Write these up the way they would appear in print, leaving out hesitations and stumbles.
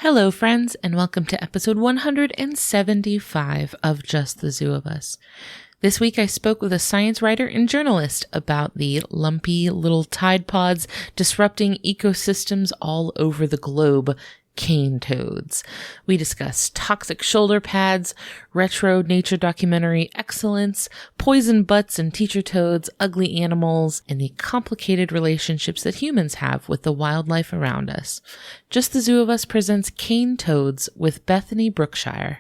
Hello, friends, and welcome to episode 175 of Just the Zoo of Us. This week, I spoke with a science writer and journalist about the lumpy little tide pods disrupting ecosystems all over the globe, cane toads. We discussed toxic shoulder pads, retro nature documentary excellence, poison butts and teacher toads, ugly animals, and the complicated relationships that humans have with the wildlife around us. Just the Zoo of Us presents Cane Toads with Bethany Brookshire.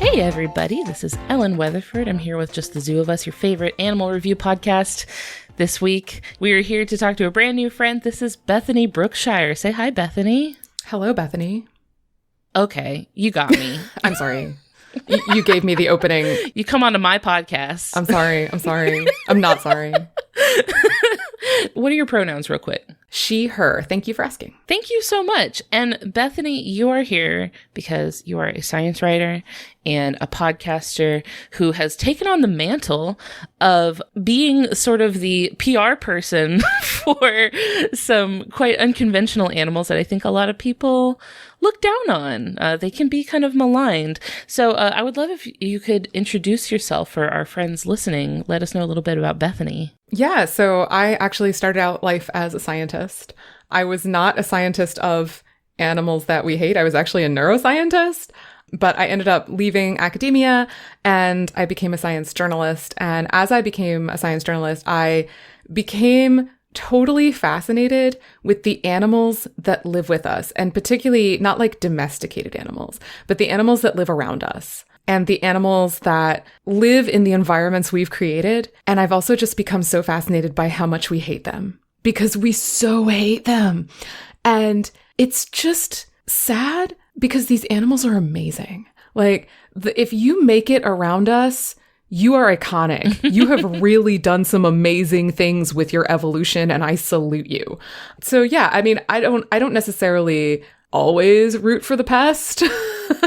Hey everybody, this is Ellen Weatherford. I'm here with Just the Zoo of Us, your favorite animal review podcast. This week, we are here to talk to a brand new friend. This is Bethany Brookshire. Say hi, Bethany. Hello, Bethany. Okay, you got me. I'm sorry. You gave me the opening. You come onto my podcast. I'm sorry. I'm not sorry. What are your pronouns real quick? She, her. Thank you for asking. Thank you so much. And Bethany, you are here because you are a science writer and a podcaster who has taken on the mantle of being sort of the PR person for some quite unconventional animals that I think a lot of people look down on. They can be kind of maligned. So I would love if you could introduce yourself for our friends listening. Let us know a little bit about Bethany. Yeah, so I actually started out life as a scientist. I was not a scientist of animals that we hate. I was actually a neuroscientist, but I ended up leaving academia and I became a science journalist. And as I became a science journalist, I became totally fascinated with the animals that live with us, and particularly not like domesticated animals, but the animals that live around us. And the animals that live in the environments we've created. And I've also just become so fascinated by how much we hate them, because we so hate them. And it's just sad because these animals are amazing. Like, if you make it around us, you are iconic. You have really done some amazing things with your evolution, and I salute you. So yeah, I mean, I don't necessarily always root for the pest.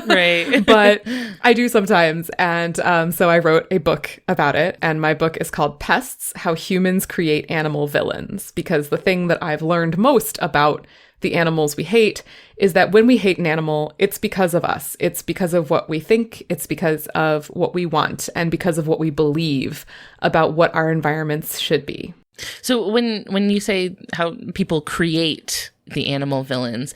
Right. But I do sometimes. And so I wrote a book about it. And my book is called Pests: How Humans Create Animal Villains. Because the thing that I've learned most about the animals we hate is that when we hate an animal, it's because of us. It's because of what we think. It's because of what we want, and because of what we believe about what our environments should be. So when you say how people create the animal villains,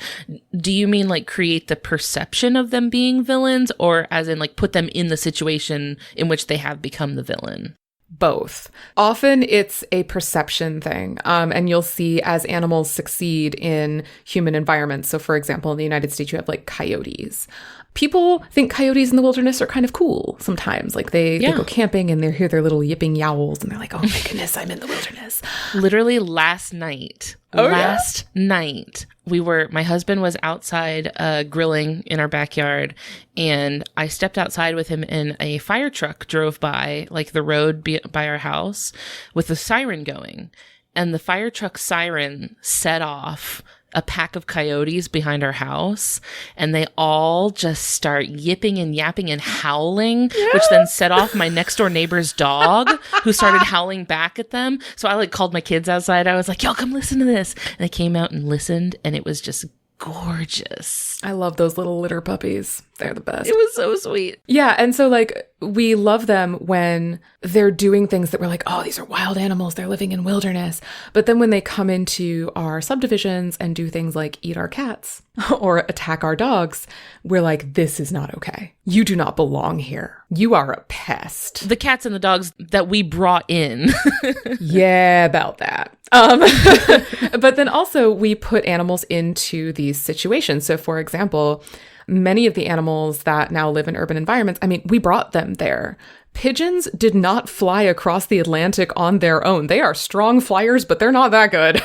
do you mean like create the perception of them being villains, or as in like put them in the situation in which they have become the villain? Both. Often it's a perception thing. And you'll see as animals succeed in human environments. So for example, in the United States, you have like coyotes. People think coyotes in the wilderness are kind of cool sometimes. Like they go camping and they hear their little yipping yowls and they're like, oh my goodness, I'm in the wilderness. Literally last night, my husband was outside grilling in our backyard, and I stepped outside with him, and a fire truck drove by like the road by our house with the siren going, and the fire truck siren set off a pack of coyotes behind our house, and they all just start yipping and yapping and howling, which then set off my next door neighbor's dog, who started howling back at them. So I like called my kids outside. I was like, y'all come listen to this. And they came out and listened, and it was just gorgeous. I love those little litter puppies. They're the best. It was so sweet. Yeah. And so like we love them when they're doing things that we're like, oh, these are wild animals. They're living in wilderness. But then when they come into our subdivisions and do things like eat our cats or attack our dogs, we're like, this is not okay. You do not belong here. You are a pest. The cats and the dogs that we brought in. Yeah, about that. But then also we put animals into these situations. So for example, many of the animals that now live in urban environments, I mean, we brought them there. Pigeons did not fly across the Atlantic on their own. They are strong flyers, but they're not that good.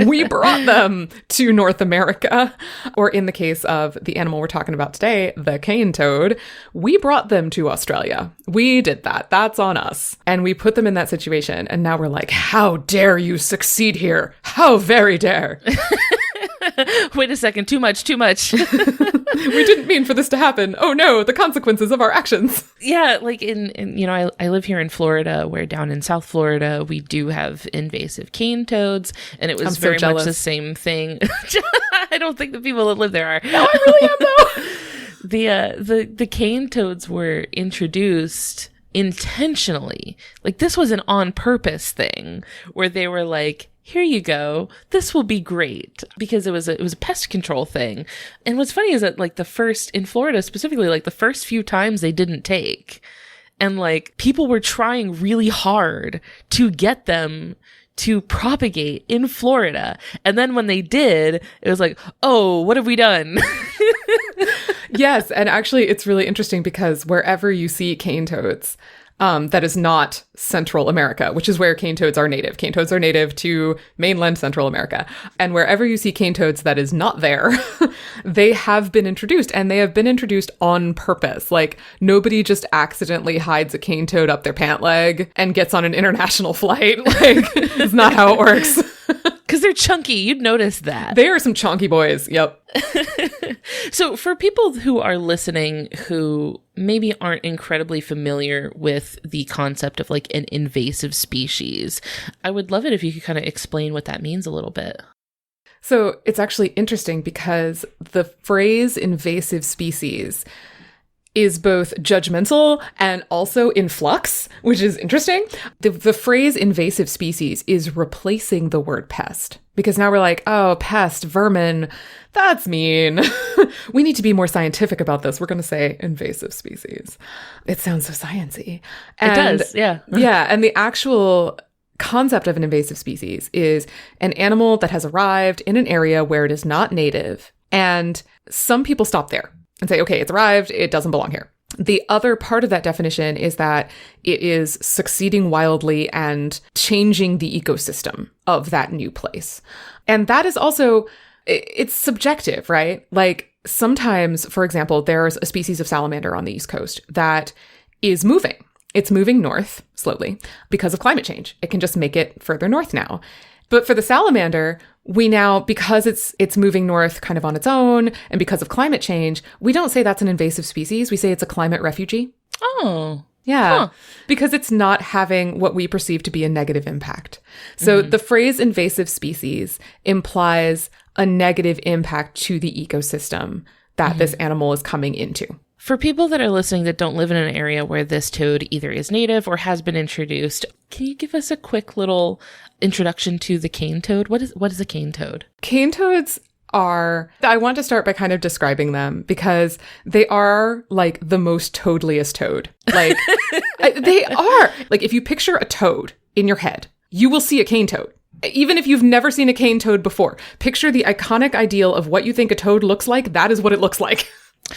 We brought them to North America. Or in the case of the animal we're talking about today, the cane toad, we brought them to Australia. We did that. That's on us. And we put them in that situation. And now we're like, how dare you succeed here? How very dare. Wait a second. Too much. We didn't mean for this to happen. Oh no, the consequences of our actions. Yeah, like I live here in Florida, where down in South Florida, we do have invasive cane toads, and it was very much the same thing. I don't think the people that live there are. No, I really am though. The cane toads were introduced intentionally. Like, this was an on purpose thing where they were like, here you go, this will be great, because it was a pest control thing. And what's funny is that, like, in Florida specifically, like, the first few times they didn't take, and like people were trying really hard to get them to propagate in Florida. And then when they did, it was like, oh, what have we done? Yes. And actually, it's really interesting because wherever you see cane toads, that is not Central America, which is where cane toads are native. Cane toads are native to mainland Central America. And wherever you see cane toads that is not there, they have been introduced, and they have been introduced on purpose. Like, nobody just accidentally hides a cane toad up their pant leg and gets on an international flight. Like, it's not how it works. Because they're chunky. You'd notice that. They are some chunky boys. Yep. So for people who are listening who maybe aren't incredibly familiar with the concept of like an invasive species, I would love it if you could kind of explain what that means a little bit. So it's actually interesting because the phrase invasive species is both judgmental and also in flux, which is interesting. The phrase invasive species is replacing the word pest, because now we're like, oh, pest, vermin, that's mean. We need to be more scientific about this. We're going to say invasive species. It sounds so sciencey. It does, yeah. Yeah, and the actual concept of an invasive species is an animal that has arrived in an area where it is not native, and some people stop there and say, okay, it's arrived, it doesn't belong here. The other part of that definition is that it is succeeding wildly and changing the ecosystem of that new place. And that is also, it's subjective, right? Like, sometimes, for example, there's a species of salamander on the East Coast that is moving. It's moving north slowly because of climate change. It can just make it further north now. But for the salamander, we now, because it's moving north kind of on its own, and because of climate change, we don't say that's an invasive species. We say it's a climate refugee. Oh. Yeah. Huh. Because it's not having what we perceive to be a negative impact. So the phrase invasive species implies a negative impact to the ecosystem that this animal is coming into. For people that are listening that don't live in an area where this toad either is native or has been introduced, can you give us a quick little introduction to the cane toad? What is a cane toad? Cane toads are, I want to start by kind of describing them because they are like the most toadliest toad. Like, they are. Like, if you picture a toad in your head, you will see a cane toad. Even if you've never seen a cane toad before, picture the iconic ideal of what you think a toad looks like. That is what it looks like.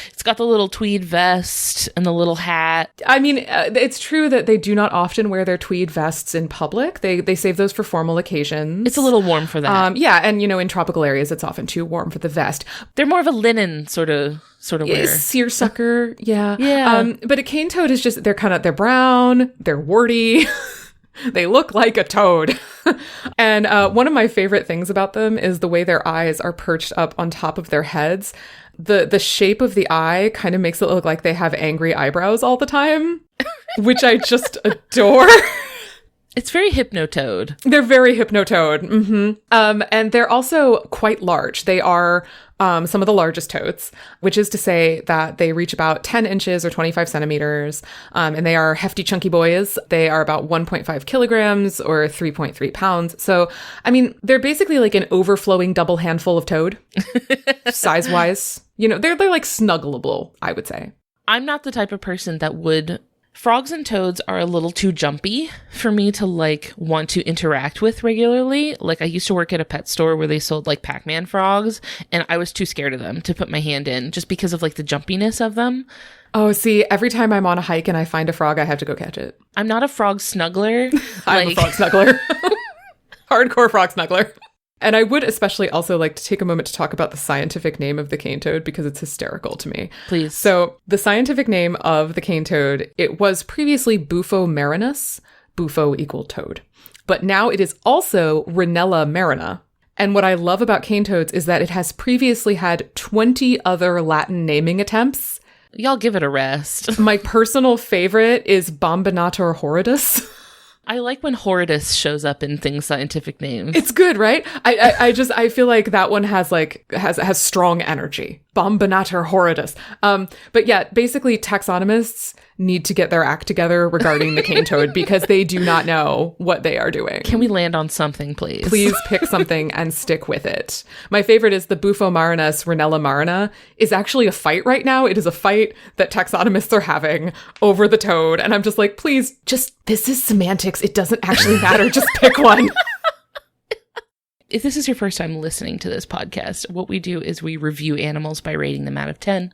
It's got the little tweed vest and the little hat. I mean, it's true that they do not often wear their tweed vests in public. They save those for formal occasions. It's a little warm for that. Yeah, and in tropical areas, it's often too warm for the vest. They're more of a linen sort of wear. Seersucker, yeah. Yeah. But a cane toad is just, they're brown, they're warty. They look like a toad. And one of my favorite things about them is the way their eyes are perched up on top of their heads. The shape of the eye kind of makes it look like they have angry eyebrows all the time, which I just adore. It's very hypnotoad. They're very hypnotoad. Mm-hmm. And they're also quite large. They are some of the largest toads, which is to say that they reach about 10 inches or 25 centimeters. And they are hefty, chunky boys. They are about 1.5 kilograms or 3.3 pounds. So, I mean, they're basically like an overflowing double handful of toad, size-wise. They're like snuggleable, I would say. I'm not the type of person that would Frogs and toads are a little too jumpy for me to like want to interact with regularly. Like I used to work at a pet store where they sold like Pac-Man frogs, and I was too scared of them to put my hand in just because of like the jumpiness of them. Oh, see, every time I'm on a hike and I find a frog, I have to go catch it. I'm not a frog snuggler. I'm a frog snuggler. Hardcore frog snuggler. And I would especially also like to take a moment to talk about the scientific name of the cane toad because it's hysterical to me. Please. So the scientific name of the cane toad, it was previously Bufo marinus, bufo equal toad. But now it is also Rhinella marina. And what I love about cane toads is that it has previously had 20 other Latin naming attempts. Y'all give it a rest. My personal favorite is Bombinator horridus. I like when horridus shows up in things scientific names. It's good, right? I feel like that one has strong energy. Bombinator horridus. But yeah, basically taxonomists need to get their act together regarding the cane toad because they do not know what they are doing. Can we land on something, please? Please pick something and stick with it. My favorite is the Bufo marinus Rhinella marina is actually a fight right now. It is a fight that taxonomists are having over the toad. And I'm just like, please, this is semantics. It doesn't actually matter. Just pick one. If this is your first time listening to this podcast, what we do is we review animals by rating them out of 10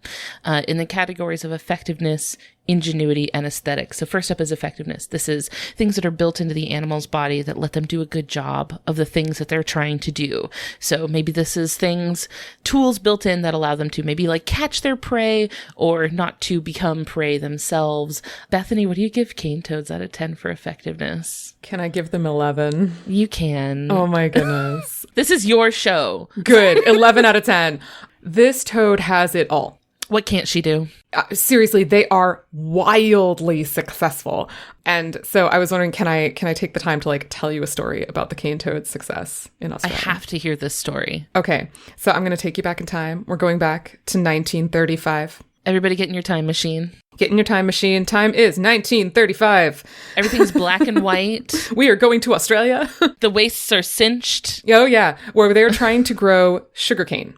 in the categories of effectiveness, ingenuity, and aesthetics. So first up is effectiveness. This is things that are built into the animal's body that let them do a good job of the things that they're trying to do. So maybe this is tools built in that allow them to maybe like catch their prey or not to become prey themselves. Bethany, what do you give cane toads out of 10 for effectiveness? Can I give them 11? You can. Oh my goodness. This is your show. Good. 11 out of 10. This toad has it all. What can't she do? Seriously, they are wildly successful. And so I was wondering, can I take the time to like tell you a story about the cane toad's success in Australia? I have to hear this story. Okay. So I'm going to take you back in time. We're going back to 1935. Everybody get in your time machine. Get in your time machine. Time is 1935. Everything's black and white. We are going to Australia. The waists are cinched. Oh, yeah. Where they're trying to grow sugarcane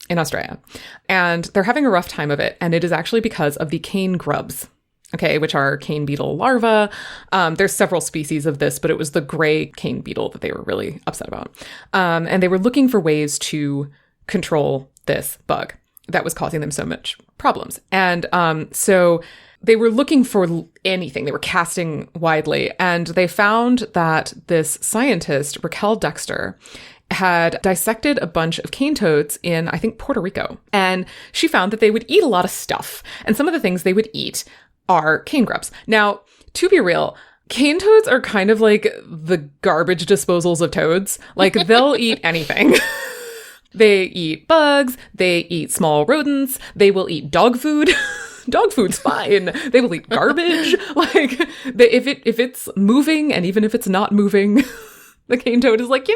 in Australia. And they're having a rough time of it. And it is actually because of the cane grubs, okay, which are cane beetle larvae. There's several species of this, but it was the gray cane beetle that they were really upset about. And they were looking for ways to control this bug that was causing them so much problems. And so they were looking for anything. They were casting widely. And they found that this scientist, Raquel Dexter, had dissected a bunch of cane toads in, I think, Puerto Rico. And she found that they would eat a lot of stuff. And some of the things they would eat are cane grubs. Now, to be real, cane toads are kind of like the garbage disposals of toads. Like, they'll eat anything. They eat bugs. They eat small rodents. They will eat dog food. Dog food's fine. They will eat garbage. Like, if it's moving, and even if it's not moving, the cane toad is like,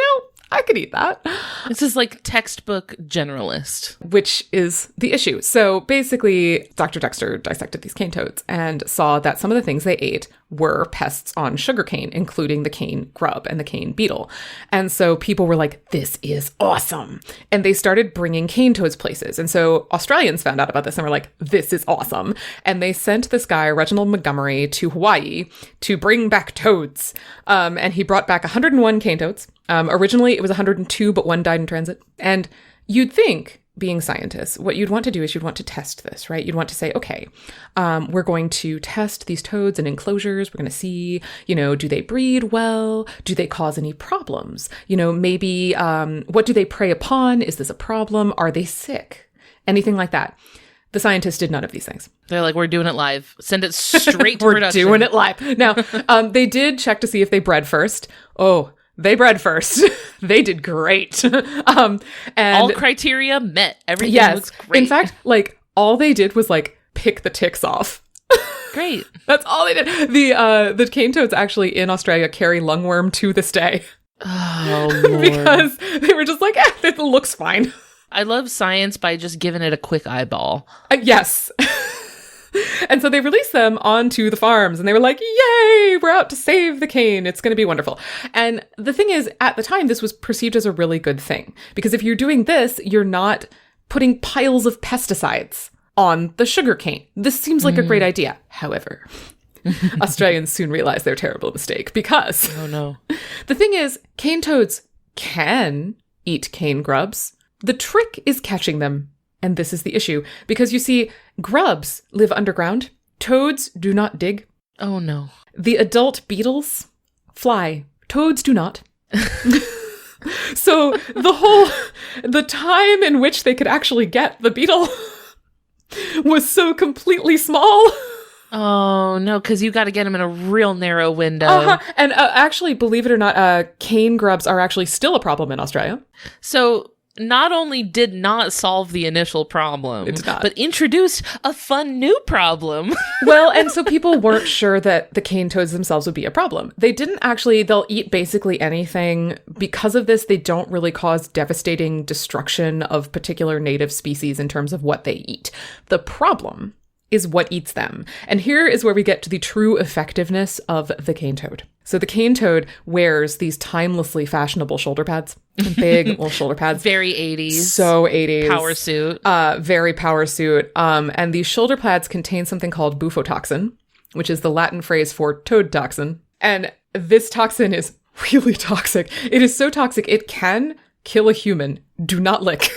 I could eat that. This is like textbook generalist. Which is the issue. So basically, Dr. Dexter dissected these cane toads and saw that some of the things they ate were pests on sugarcane, including the cane grub and the cane beetle. And so people were like, this is awesome. And they started bringing cane toads places. And so Australians found out about this and were like, this is awesome. And they sent this guy, Reginald Montgomery, to Hawaii to bring back toads. And he brought back 101 cane toads. Originally, it was 102, but one died in transit. And you'd think, being scientists, what you'd want to do is you'd want to test this, right? You'd want to say, okay, we're going to test these toads in enclosures. We're going to see, do they breed well? Do they cause any problems? Maybe what do they prey upon? Is this a problem? Are they sick? Anything like that. The scientists did none of these things. They're like, we're doing it live. Send it straight to we're production. Doing it live. Now, they did check to see if they bred first. Oh, they bred first. They did great. And all criteria met. Everything looks great. In fact, all they did was pick the ticks off. Great. That's all they did. The cane toads actually in Australia carry lungworm to this day. Oh, Lord. Because they were just like, it looks fine. I love science by just giving it a quick eyeball. Yes. And so they released them onto the farms and they were like, yay, we're out to save the cane. It's going to be wonderful. And the thing is, at the time, this was perceived as a really good thing. Because if you're doing this, you're not putting piles of pesticides on the sugar cane. This seems like a great idea. However, Australians soon realized their terrible mistake because Oh no. the thing is, cane toads can eat cane grubs. The trick is catching them. And this is the issue. Because you see, grubs live underground. Toads do not dig. Oh no. The adult beetles fly. Toads do not. So the time in which they could actually get the beetle was so completely small. Oh no, because you got to get them in a real narrow window. And actually, believe it or not, cane grubs are actually still a problem in Australia. So not only did not solve the initial problem, It did not. but introduced a fun new problem. Well, and so people weren't sure that the cane toads themselves would be a problem. They didn't actually, they'll eat basically anything. Because of this, they don't really cause devastating destruction of particular native species in terms of what they eat. The problem is what eats them. And here is where we get to the true effectiveness of the cane toad. So the cane toad wears these timelessly fashionable shoulder pads, big little shoulder pads. Very 80s. So 80s. Power suit. Very power suit. And these shoulder pads contain something called bufotoxin, which is the Latin phrase for toad toxin. And this toxin is really toxic. It is so toxic, it can kill a human. Do not lick.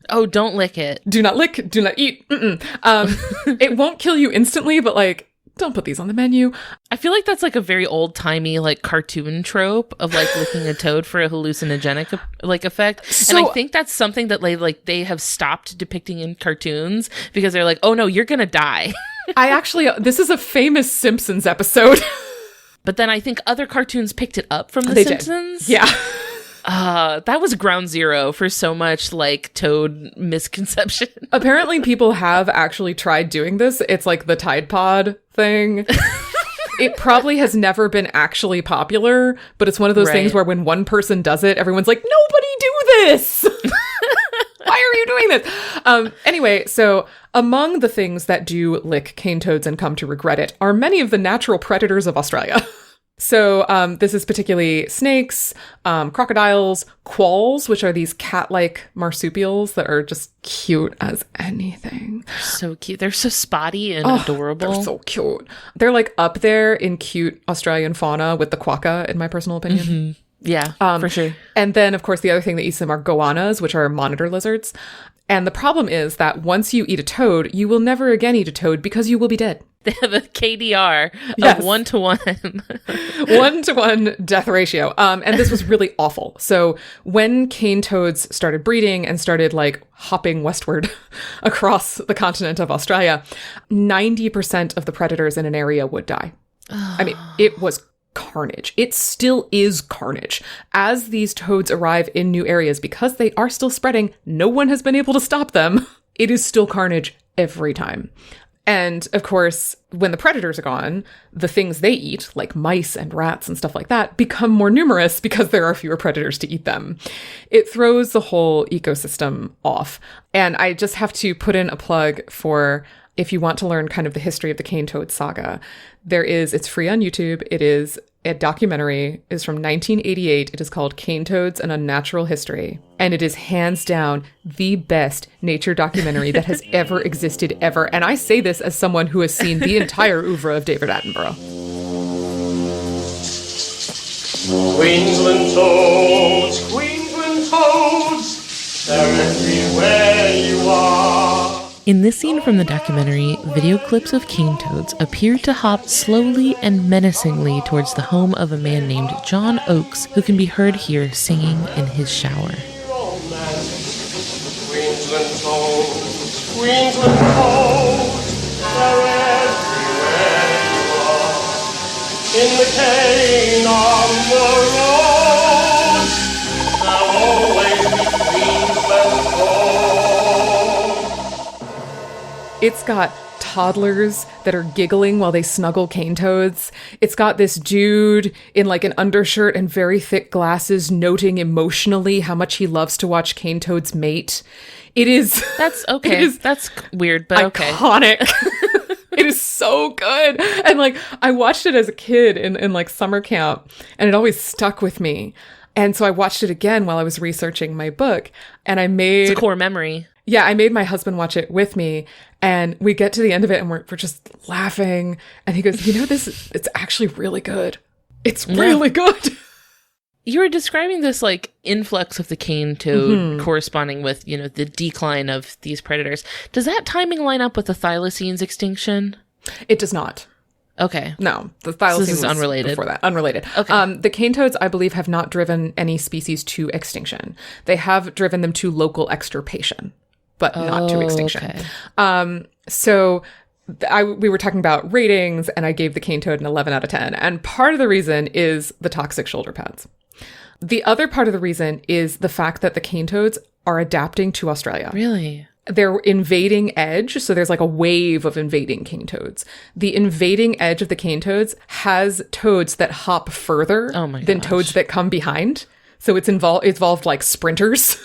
Oh, don't lick it. Do not lick, do not eat. It won't kill you instantly, but like, don't put these on the menu. I feel like that's like a very old-timey like cartoon trope of like licking a toad for a hallucinogenic like effect. So, and I think that's something that they have stopped depicting in cartoons because they're like, "Oh no, you're going to die." this is a famous Simpsons episode. But then I think other cartoons picked it up from The They did. Simpsons. Yeah. That was ground zero for so much like toad misconception. Apparently people have actually tried doing this. It's like the Tide Pod thing. It probably has never been actually popular, but it's one of those things where when one person does it, everyone's like, nobody do this. Why are you doing this? Anyway, so among the things that do lick cane toads and come to regret it are many of the natural predators of Australia. So this is particularly snakes, crocodiles, quolls, which are these cat-like marsupials that are just cute as anything. So cute. They're so spotty and adorable. They're so cute. They're like up there in cute Australian fauna with the quokka, in my personal opinion. Mm-hmm. Yeah, for sure. And then, of course, the other thing that eats them are goannas, which are monitor lizards. And the problem is that once you eat a toad, you will never again eat a toad because you will be dead. They have a KDR Yes. of 1-to-1. 1-to-1 death ratio. And this was really awful. So when cane toads started breeding and started like hopping westward across the continent of Australia, 90% of the predators in an area would die. I mean, it was carnage. It still is carnage. As these toads arrive in new areas, because they are still spreading, no one has been able to stop them. It is still carnage every time. And of course, when the predators are gone, the things they eat, like mice and rats and stuff like that, become more numerous because there are fewer predators to eat them. It throws the whole ecosystem off. And I just have to put in a plug for, if you want to learn kind of the history of the cane toad saga, it's free on YouTube. It is a documentary. It's from 1988. It is called Cane Toads: An Unnatural History. And it is hands down the best nature documentary that has ever existed ever. And I say this as someone who has seen the entire oeuvre of David Attenborough. Queensland toads, they're everywhere you are. In this scene from the documentary, video clips of cane toads appear to hop slowly and menacingly towards the home of a man named John Oakes, who can be heard here singing in his shower. Queensland toads, they're everywhere you are. In the cane on the road, there'll always be Queensland toads. It's got toddlers that are giggling while they snuggle cane toads. It's got this dude in like an undershirt and very thick glasses noting emotionally how much he loves to watch cane toads mate. It is... That's okay. It is That's weird, but okay. iconic. It is so good. And like, I watched it as a kid in like summer camp, and it always stuck with me. And so I watched it again while I was researching my book, and I made... It's a core memory. Yeah, I made my husband watch it with me, and we get to the end of it and we're just laughing. And he goes, it's actually really good. It's really good. You were describing this like influx of the cane toad corresponding with, the decline of these predators. Does that timing line up with the thylacines extinction? It does not. Okay. No, the thylacine this is was unrelated. before that. Unrelated. Okay. The cane toads, I believe, have not driven any species to extinction. They have driven them to local extirpation, but not to extinction. Okay. We were talking about ratings, and I gave the cane toad an 11 out of 10. And part of the reason is the toxic shoulder pads. The other part of the reason is the fact that the cane toads are adapting to Australia. Really? They're invading edge, so there's like a wave of invading cane toads. The invading edge of the cane toads has toads that hop further than toads that come behind. So it's evolved like sprinters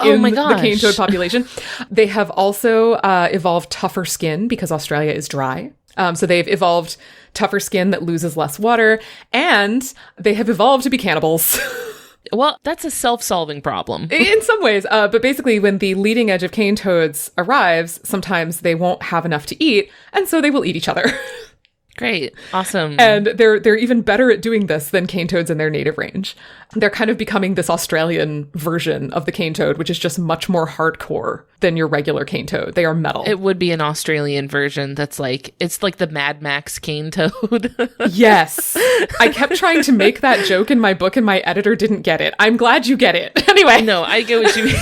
in the cane toad population. They have also evolved tougher skin because Australia is dry. So they've evolved tougher skin that loses less water, and they have evolved to be cannibals. Well, that's a self-solving problem. In some ways. But basically, when the leading edge of cane toads arrives, sometimes they won't have enough to eat, and so they will eat each other. Great. Awesome. And they're even better at doing this than cane toads in their native range. They're kind of becoming this Australian version of the cane toad, which is just much more hardcore than your regular cane toad. They are metal. It would be an Australian version that's like, it's like the Mad Max cane toad. Yes. I kept trying to make that joke in my book and my editor didn't get it. I'm glad you get it. Anyway. No, I get what you mean.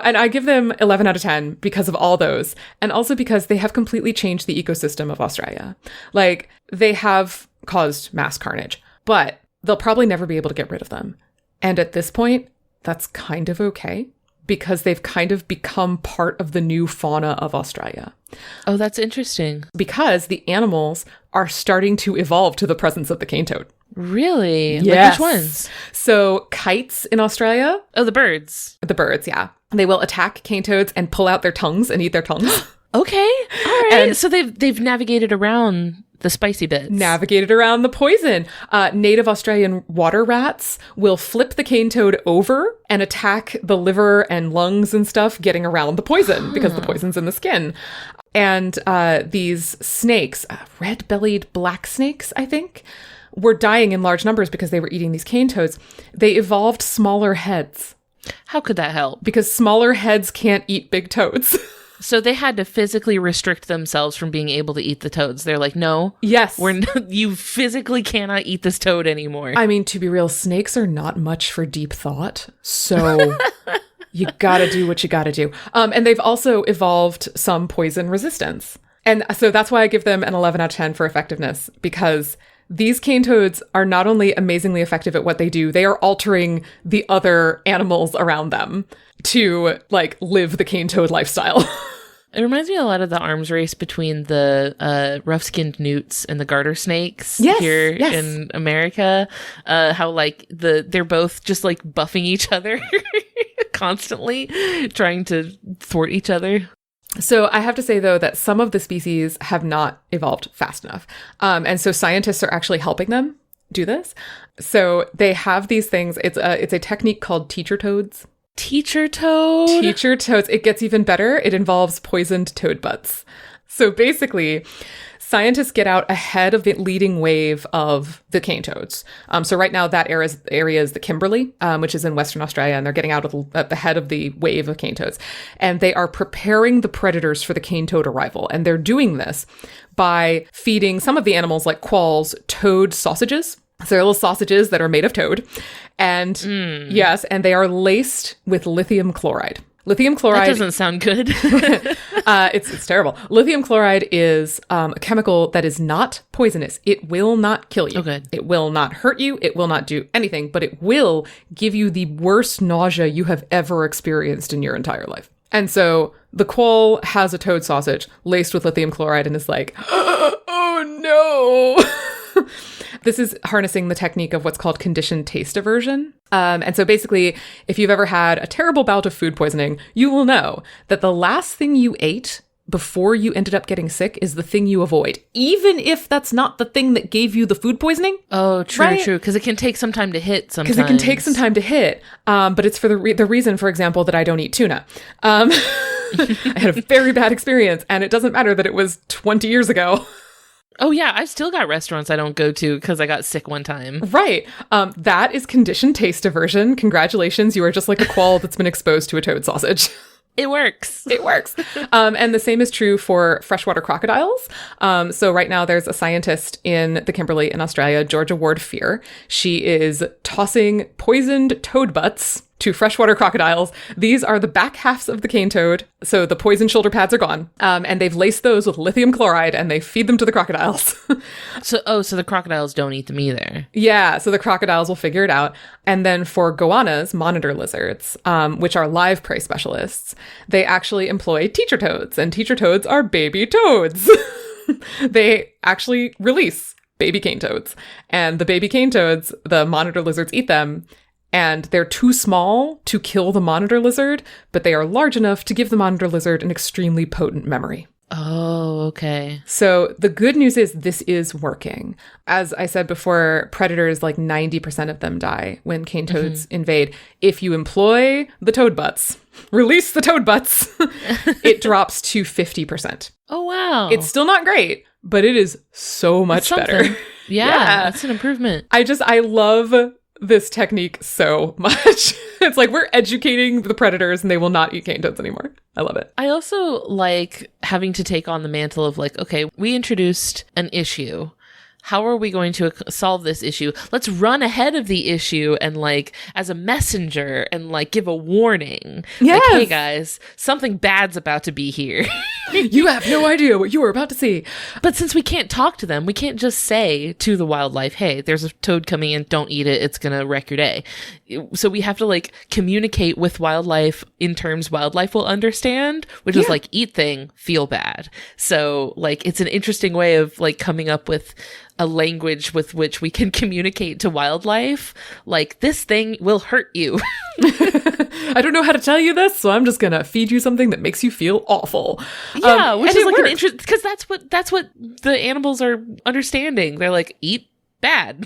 And I give them 11 out of 10 because of all those. And also because they have completely changed the ecosystem of Australia. Like, they have caused mass carnage, but they'll probably never be able to get rid of them. And at this point, that's kind of okay because they've kind of become part of the new fauna of Australia. Oh, that's interesting. Because the animals are starting to evolve to the presence of the cane toad. Really? Yes. Like which ones? So kites in Australia. Oh, the birds. The birds, yeah. They will attack cane toads and pull out their tongues and eat their tongues. Okay. All right. And so they've navigated around the spicy bits. Navigated around the poison. Native Australian water rats will flip the cane toad over and attack the liver and lungs and stuff, getting around the poison because the poison's in the skin. And these snakes, red-bellied black snakes, I think, were dying in large numbers because they were eating these cane toads. They evolved smaller heads. How could that help? Because smaller heads can't eat big toads. So they had to physically restrict themselves from being able to eat the toads. They're like, no. Yes. You physically cannot eat this toad anymore. I mean, to be real, snakes are not much for deep thought. So you gotta do what you gotta do. And they've also evolved some poison resistance. And so that's why I give them an 11 out of 10 for effectiveness, because these cane toads are not only amazingly effective at what they do, they are altering the other animals around them to like live the cane toad lifestyle. It reminds me a lot of the arms race between the rough-skinned newts and the garter snakes here in America. How like they're both just like buffing each other constantly, trying to thwart each other. So I have to say, though, that some of the species have not evolved fast enough. And so scientists are actually helping them do this. So they have these things. It's a technique called teacher toads. Teacher toad? Teacher toads. It gets even better. It involves poisoned toad butts. So basically, scientists get out ahead of the leading wave of the cane toads. So right now, that area is the Kimberley, which is in Western Australia, and they're getting out at the head of the wave of cane toads. And they are preparing the predators for the cane toad arrival. And they're doing this by feeding some of the animals, like quolls, toad sausages. So they're little sausages that are made of toad. And yes, and they are laced with lithium chloride. Lithium chloride. That doesn't sound good. It's terrible. Lithium chloride is a chemical that is not poisonous. It will not kill you. Oh, good. It will not hurt you. It will not do anything, but it will give you the worst nausea you have ever experienced in your entire life. And so the quoll has a toad sausage laced with lithium chloride and is like, oh no. This is harnessing the technique of what's called conditioned taste aversion. And so basically, if you've ever had a terrible bout of food poisoning, you will know that the last thing you ate before you ended up getting sick is the thing you avoid, even if that's not the thing that gave you the food poisoning. Oh, true, right? true. Because it can take some time to hit sometimes. Because it can take some time to hit. But it's for the reason, for example, that I don't eat tuna. I had a very bad experience, and it doesn't matter that it was 20 years ago. Oh, yeah. I've still got restaurants I don't go to because I got sick one time. Right. That is conditioned taste aversion. Congratulations. You are just like a quail that's been exposed to a toad sausage. It works. It works. And the same is true for freshwater crocodiles. So right now there's a scientist in the Kimberley in Australia, Georgia Ward-Fear. She is tossing poisoned toad butts to freshwater crocodiles. These are the back halves of the cane toad. So the poison shoulder pads are gone. And they've laced those with lithium chloride and they feed them to the crocodiles. So the crocodiles don't eat them either. Yeah, so the crocodiles will figure it out. And then for goannas, monitor lizards, which are live prey specialists, they actually employ teacher toads, and teacher toads are baby toads. They actually release baby cane toads, and the baby cane toads, the monitor lizards eat them, and they're too small to kill the monitor lizard, but they are large enough to give the monitor lizard an extremely potent memory. Oh, okay. So the good news is this is working. As I said before, predators, like 90% of them die when cane toads invade. If you employ the toad butts, release the toad butts, it drops to 50%. Oh, wow. It's still not great, but it is so much better. Yeah, that's an improvement. I love this technique so much. It's like we're educating the predators and they will not eat cane toads anymore. I love it. I also like having to take on the mantle of like, okay, we introduced an issue. How are we going to solve this issue? Let's run ahead of the issue and like as a messenger and like give a warning. Yes. Like, hey guys, something bad's about to be here. You have no idea what you are about to see. But since we can't talk to them, we can't just say to the wildlife, hey, there's a toad coming in, don't eat it, it's going to wreck your day. So we have to like communicate with wildlife in terms wildlife will understand, which is like eat thing, feel bad. So like it's an interesting way of like coming up with a language with which we can communicate to wildlife. Like this thing will hurt you. I don't know how to tell you this, so I'm just going to feed you something that makes you feel awful. Yeah, which is like an interest because that's what the animals are understanding. They're like, eat bad.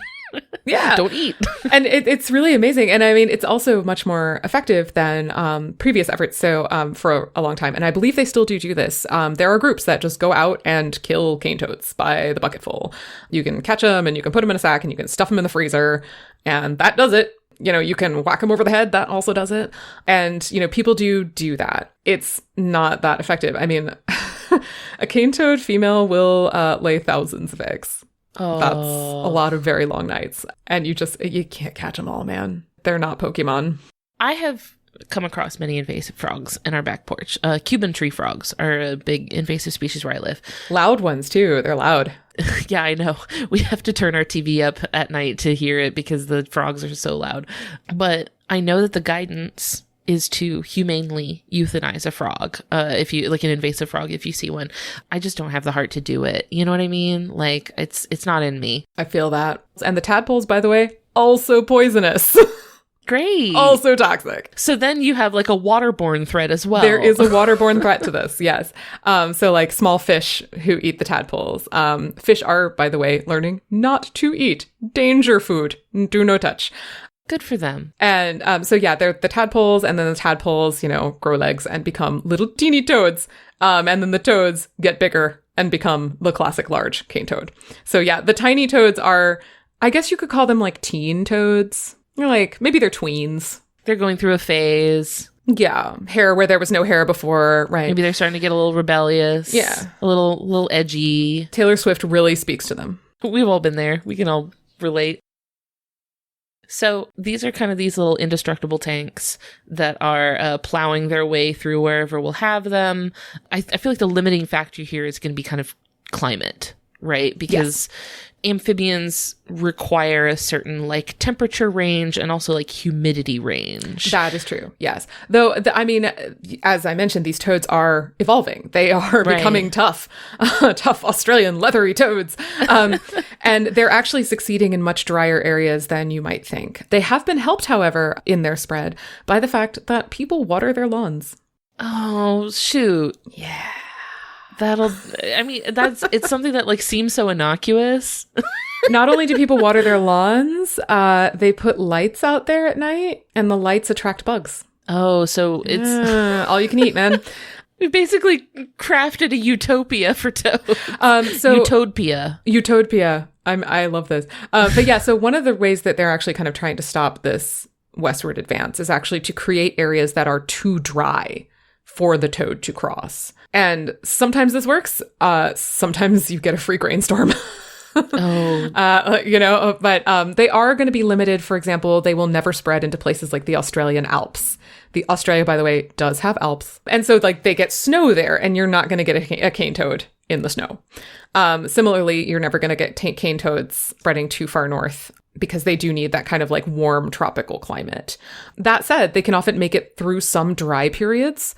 Yeah. Don't eat. And it's really amazing. And I mean, it's also much more effective than previous efforts. So for a long time, and I believe they still do this. There are groups that just go out and kill cane toads by the bucketful. You can catch them and you can put them in a sack and you can stuff them in the freezer. And that does it. You know, you can whack them over the head. That also does it. And, you know, people do that. It's not that effective. I mean, a cane toad female will lay thousands of eggs. Oh. That's a lot of very long nights. And you can't catch them all, man. They're not Pokemon. I have come across many invasive frogs in our back porch. Cuban tree frogs are a big invasive species where I live. Loud ones, too. They're loud. Yeah, I know. We have to turn our TV up at night to hear it because the frogs are so loud. But I know that the guidance is to humanely euthanize a frog. If you like an invasive frog, if you see one, I just don't have the heart to do it. You know what I mean? Like it's not in me. I feel that. And the tadpoles, by the way, also poisonous. Great. Also toxic. So then you have like a waterborne threat as well. There is a waterborne threat to this, yes. So like small fish who eat the tadpoles. Fish are, by the way, learning not to eat. Danger food. Do no touch. Good for them. And so yeah, they're the tadpoles, and then the tadpoles, you know, grow legs and become little teeny toads. And then the toads get bigger and become the classic large cane toad. So yeah, the tiny toads are, I guess you could call them like teen toads. They're like, maybe they're tweens. They're going through a phase. Yeah. Hair where there was no hair before, right? Maybe they're starting to get a little rebellious. Yeah. A little edgy. Taylor Swift really speaks to them. We've all been there. We can all relate. So these are kind of these little indestructible tanks that are plowing their way through wherever we'll have them. I feel like the limiting factor here is going to be kind of climate, right? Because amphibians require a certain like temperature range and also like humidity range. That is true. Yes. Though, I mean, as I mentioned, these toads are evolving. They are becoming tough Australian leathery toads. And they're actually succeeding in much drier areas than you might think. They have been helped, however, in their spread by the fact that people water their lawns. Oh, shoot. Yeah. It's something that like seems so innocuous. Not only do people water their lawns, they put lights out there at night, and the lights attract bugs. Oh, so it's all you can eat, man. We basically crafted a utopia for toads. Utopia. I love this. But yeah, so one of the ways that they're actually kind of trying to stop this westward advance is actually to create areas that are too dry for the toad to cross. And sometimes this works. Sometimes you get a freak rainstorm. But they are going to be limited. For example, they will never spread into places like the Australian Alps. Australia, by the way, does have Alps. And so like they get snow there, and you're not going to get a cane toad in the snow. Similarly, you're never going to get cane toads spreading too far north, because they do need that kind of like warm tropical climate. That said, they can often make it through some dry periods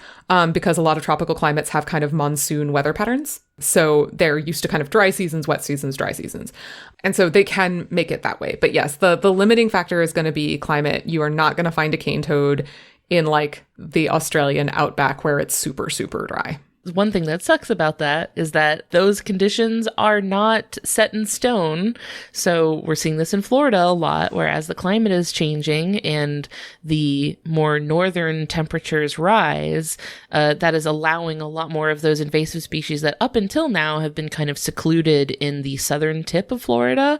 because a lot of tropical climates have kind of monsoon weather patterns. So they're used to kind of dry seasons, wet seasons, dry seasons. And so they can make it that way. But yes, the limiting factor is going to be climate. You are not going to find a cane toad in like the Australian outback where it's super, super dry. One thing that sucks about that is that those conditions are not set in stone. So we're seeing this in Florida a lot, whereas the climate is changing and the more northern temperatures rise, that is allowing a lot more of those invasive species that up until now have been kind of secluded in the southern tip of Florida.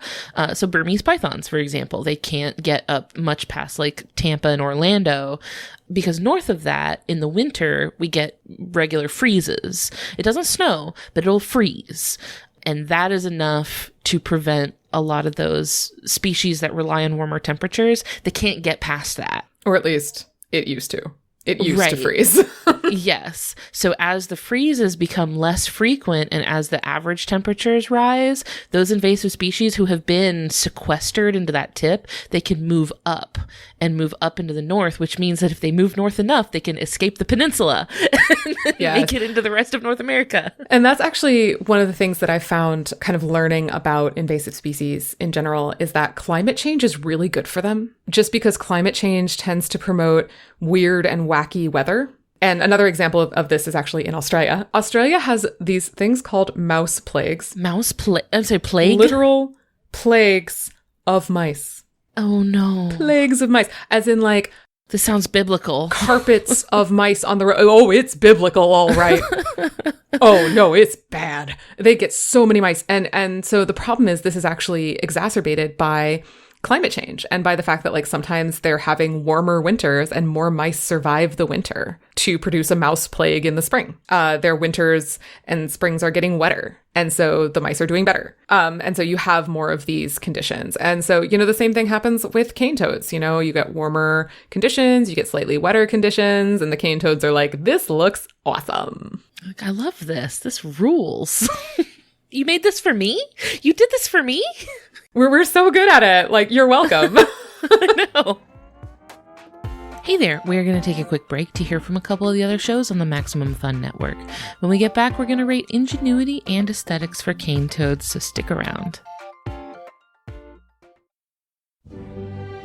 So Burmese pythons, for example, they can't get up much past like Tampa and Orlando, because north of that, in the winter, we get regular freezes. It doesn't snow, but it'll freeze. And that is enough to prevent a lot of those species that rely on warmer temperatures. They can't get past that. Or at least it used to. It used to freeze. Yes. So as the freezes become less frequent and as the average temperatures rise, those invasive species who have been sequestered into that tip, they can move up into the north, which means that if they move north enough, they can escape the peninsula and make it into the rest of North America. And that's actually one of the things that I found kind of learning about invasive species in general is that climate change is really good for them. Just because climate change tends to promote weird and wacky weather. And another example of this is actually in Australia. Australia has these things called mouse plagues. I'm sorry, plague? Literal plagues of mice. Oh no. Plagues of mice. As in like... This sounds biblical. Carpets of mice on the road. Oh, it's biblical, all right. Oh no, it's bad. They get so many mice. And so the problem is this is actually exacerbated by climate change and by the fact that like sometimes they're having warmer winters and more mice survive the winter to produce a mouse plague in the spring. Their winters and springs are getting wetter. And so the mice are doing better. And so you have more of these conditions. And so, the same thing happens with cane toads. You get warmer conditions, you get slightly wetter conditions, and the cane toads are like, this looks awesome. I love this. This rules. You made this for me? You did this for me? We're so good at it. Like, you're welcome. I know. Hey there, we're going to take a quick break to hear from a couple of the other shows on the Maximum Fun Network. When we get back, we're going to rate ingenuity and aesthetics for cane toads, so stick around.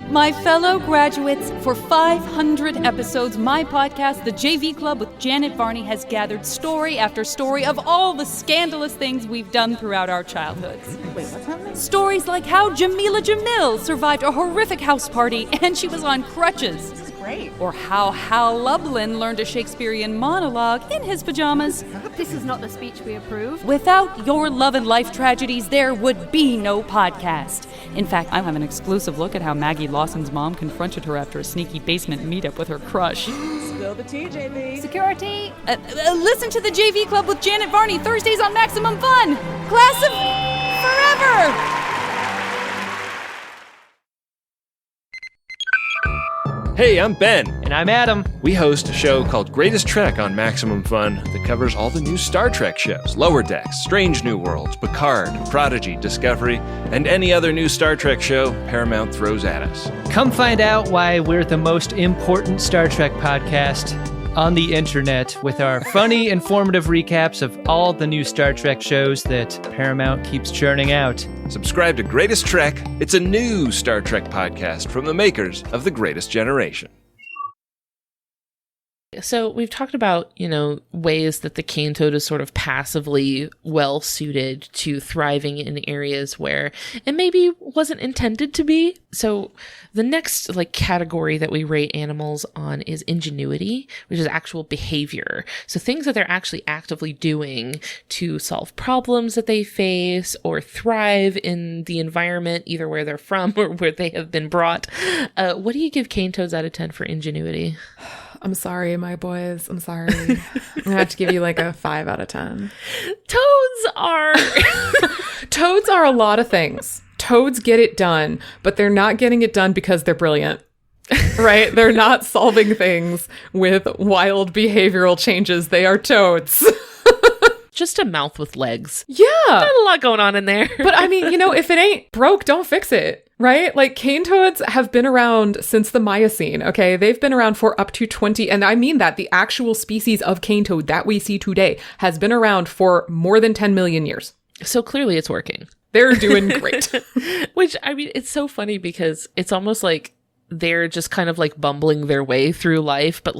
My fellow graduates, for 500 episodes, my podcast, The JV Club with Janet Varney, has gathered story after story of all the scandalous things we've done throughout our childhoods. Wait, what's happening? Stories like how Jamila Jamil survived a horrific house party and she was on crutches. This is great. Or how Hal Lublin learned a Shakespearean monologue in his pajamas. This is not the speech we approve. Without your love and life tragedies, there would be no podcast. In fact, I'll have an exclusive look at how Maggie Lawson's mom confronted her after a sneaky basement meetup with her crush. Spill the tea, JV. Security! Listen to the JV Club with Janet Varney, Thursdays on Maximum Fun! Class of Forever! Hey, I'm Ben. And I'm Adam. We host a show called Greatest Trek on Maximum Fun that covers all the new Star Trek shows, Lower Decks, Strange New Worlds, Picard, Prodigy, Discovery, and any other new Star Trek show Paramount throws at us. Come find out why we're the most important Star Trek podcast on the internet with our funny, informative recaps of all the new Star Trek shows that Paramount keeps churning out. Subscribe to Greatest Trek. It's a new Star Trek podcast from the makers of The Greatest Generation. So we've talked about, ways that the cane toad is sort of passively well suited to thriving in areas where it maybe wasn't intended to be. So the next category that we rate animals on is ingenuity, which is actual behavior. So things that they're actually actively doing to solve problems that they face or thrive in the environment, either where they're from or where they have been brought. What do you give cane toads out of 10 for ingenuity? I'm sorry, my boys. I'm sorry. I'm going to have to give you a 5 out of 10. Toads are a lot of things. Toads get it done, but they're not getting it done because they're brilliant, right? They're not solving things with wild behavioral changes. They are toads. Just a mouth with legs. Yeah. Not a lot going on in there. But I mean, if it ain't broke, don't fix it, right? Cane toads have been around since the Miocene, okay? They've been around for up to 20, and I mean that the actual species of cane toad that we see today has been around for more than 10 million years. So clearly it's working. They're doing great. Which, I mean, it's so funny because it's almost like they're just kind of bumbling their way through life, but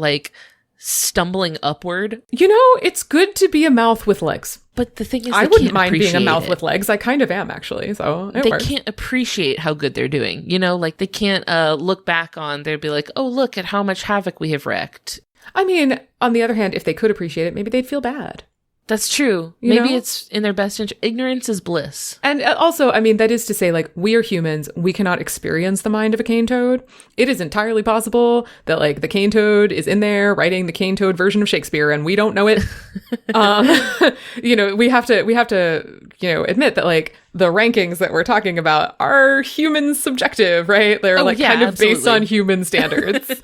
stumbling upward. It's good to be a mouth with legs. But the thing is, I wouldn't mind being a mouth with legs. I kind of am, actually. So they can't appreciate how good they're doing. They can't look back on. They'd be like, oh, look at how much havoc we have wrecked. I mean, on the other hand, if they could appreciate it, maybe they'd feel bad. That's true. Maybe it's in their best interest. Ignorance is bliss. And also, I mean, that is to say, we are humans. We cannot experience the mind of a cane toad. It is entirely possible that, the cane toad is in there writing the cane toad version of Shakespeare, and we don't know it. We have to, admit that, the rankings that we're talking about are human subjective, right? They're, kind of based on human standards.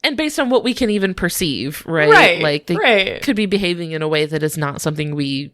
And based on what we can even perceive, right? They could be behaving in a way that is not something we...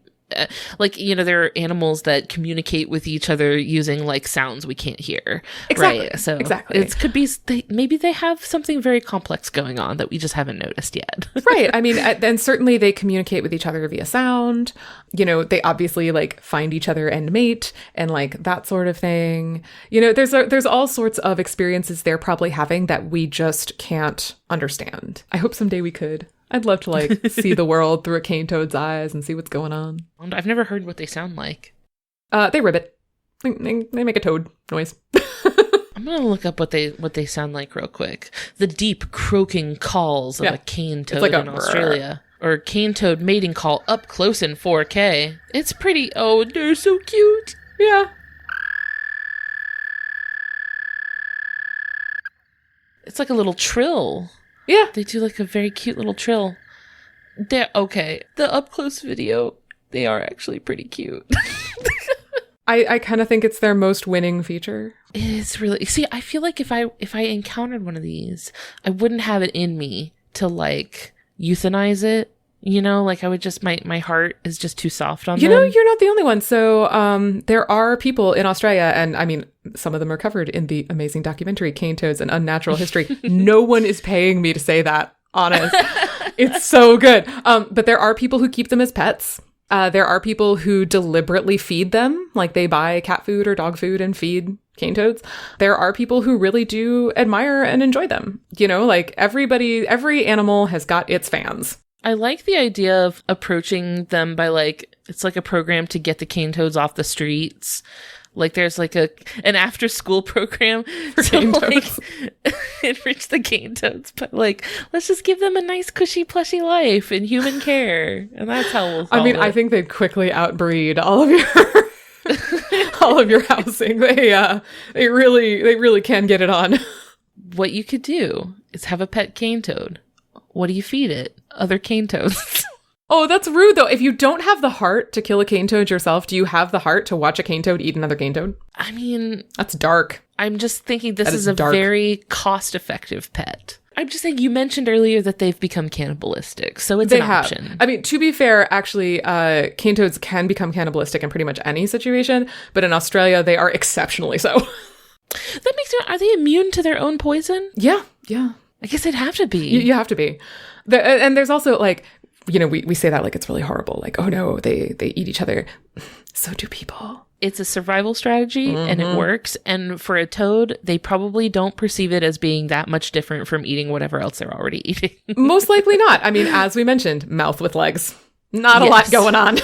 there are animals that communicate with each other using sounds we can't hear. Exactly. Right? So exactly. It could be maybe they have something very complex going on that we just haven't noticed yet. Right. I mean, and certainly they communicate with each other via sound. They obviously find each other and mate and that sort of thing. There's all sorts of experiences they're probably having that we just can't understand. I hope someday we could. I'd love to see the world through a cane toad's eyes and see what's going on. I've never heard what they sound like. They ribbit. They make a toad noise. I'm gonna look up what they sound like real quick. The deep croaking calls of a cane toad in Australia. Or cane toad mating call up close in 4K. It's pretty. Oh, they're so cute. Yeah. It's like a little trill. Yeah. They do a very cute little trill. They're okay. The up close video, they are actually pretty cute. I kind of think it's their most winning feature. It's really... See, I feel like if I encountered one of these, I wouldn't have it in me to euthanize it. I would just... My heart is just too soft on them. You're not the only one. So there are people in Australia, and I mean, some of them are covered in the amazing documentary Cane Toads: An Unnatural History. No one is paying me to say that, honest. It's so good. But there are people who keep them as pets. There are people who deliberately feed them, they buy cat food or dog food and feed cane toads. There are people who really do admire and enjoy them. Every animal has got its fans. I like the idea of approaching them by it's a program to get the cane toads off the streets. There's an after school program for cane toads. Enrich the cane toads, but let's just give them a nice cushy plushy life in human care, and that's how we'll solve it. I think they'd quickly outbreed all of your housing. They really can get it on. What you could do is have a pet cane toad. What do you feed it? Other cane toads. Oh, that's rude, though. If you don't have the heart to kill a cane toad yourself, do you have the heart to watch a cane toad eat another cane toad? I mean... That's dark. I'm just thinking this is a very cost-effective pet. I'm just saying, you mentioned earlier that they've become cannibalistic, so it's an option. I mean, to be fair, actually, cane toads can become cannibalistic in pretty much any situation, but in Australia, they are exceptionally so. That makes me... Are they immune to their own poison? Yeah. I guess they'd have to be. You have to be. And there's also, we say that it's really horrible. Oh no, they eat each other. So do people. it's a survival strategy and it works. And for a toad, they probably don't perceive it as being that much different from eating whatever else they're already eating. Most likely not. I mean, as we mentioned, mouth with legs. Not a lot going on.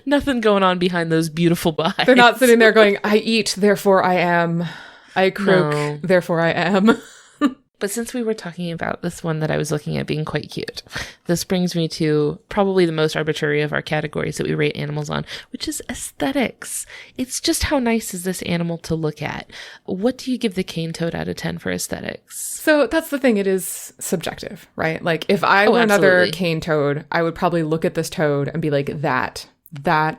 Nothing going on behind those beautiful eyes. They're not sitting there going, I eat, therefore I am. I croak, therefore I am. But since we were talking about this one that I was looking at being quite cute, this brings me to probably the most arbitrary of our categories that we rate animals on, which is aesthetics. It's just how nice is this animal to look at? What do you give the cane toad out of 10 for aesthetics? So that's the thing. It is subjective, right? Like if I were another cane toad, I would probably look at this toad and be like, that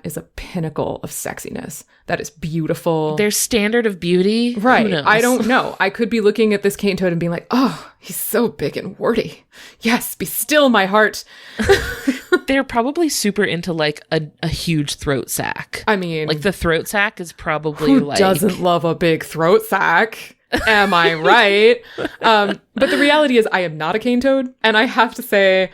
is a pinnacle of sexiness. That is beautiful. Their standard of beauty? Right. Who knows? I don't know. I could be looking at this cane toad and being like, oh, he's so big and warty. Yes, be still, my heart. They're probably super into like a huge throat sack. I mean, like the throat sack is probably who like... doesn't love a big throat sack? Am I right? But the reality is I am not a cane toad. And I have to say,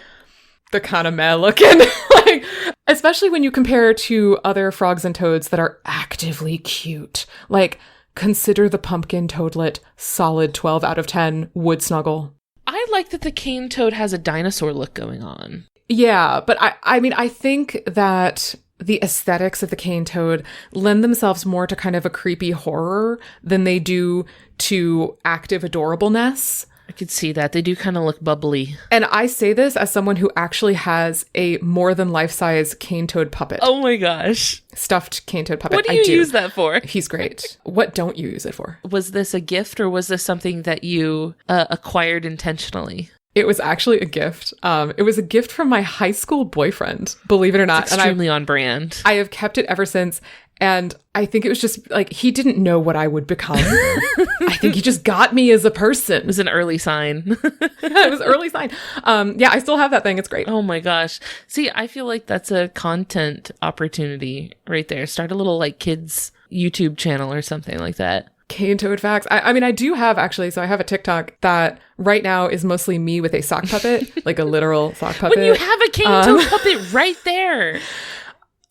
they're kind of meh looking. Like, especially when you compare to other frogs and toads that are actively cute. Like, consider the pumpkin toadlet, solid 12 out of 10, would snuggle. I like that the cane toad has a dinosaur look going on. Yeah, but I mean, I think that the aesthetics of the cane toad lend themselves more to kind of a creepy horror than they do to active adorableness. I could see that. They do kind of look bubbly. And I say this as someone who actually has a more than life-size cane toad puppet. Oh my gosh. Stuffed cane toad puppet. What do you use that for? He's great. What don't you use it for? Was this a gift or was this something that you acquired intentionally? It was actually a gift. It was a gift from my high school boyfriend, believe it or not. It's extremely on brand. I have kept it ever since. And I think it was just like, he didn't know what I would become. I think he just got me as a person. It was an early sign. It was early sign. Yeah, I still have that thing. It's great. Oh my gosh. See, I feel like that's a content opportunity right there. Start a little like kids YouTube channel or something like that. Cane toad facts. I mean, I do have actually, so I have a TikTok that right now is mostly me with a sock puppet, like a literal sock puppet. When you have a cane toad puppet right there.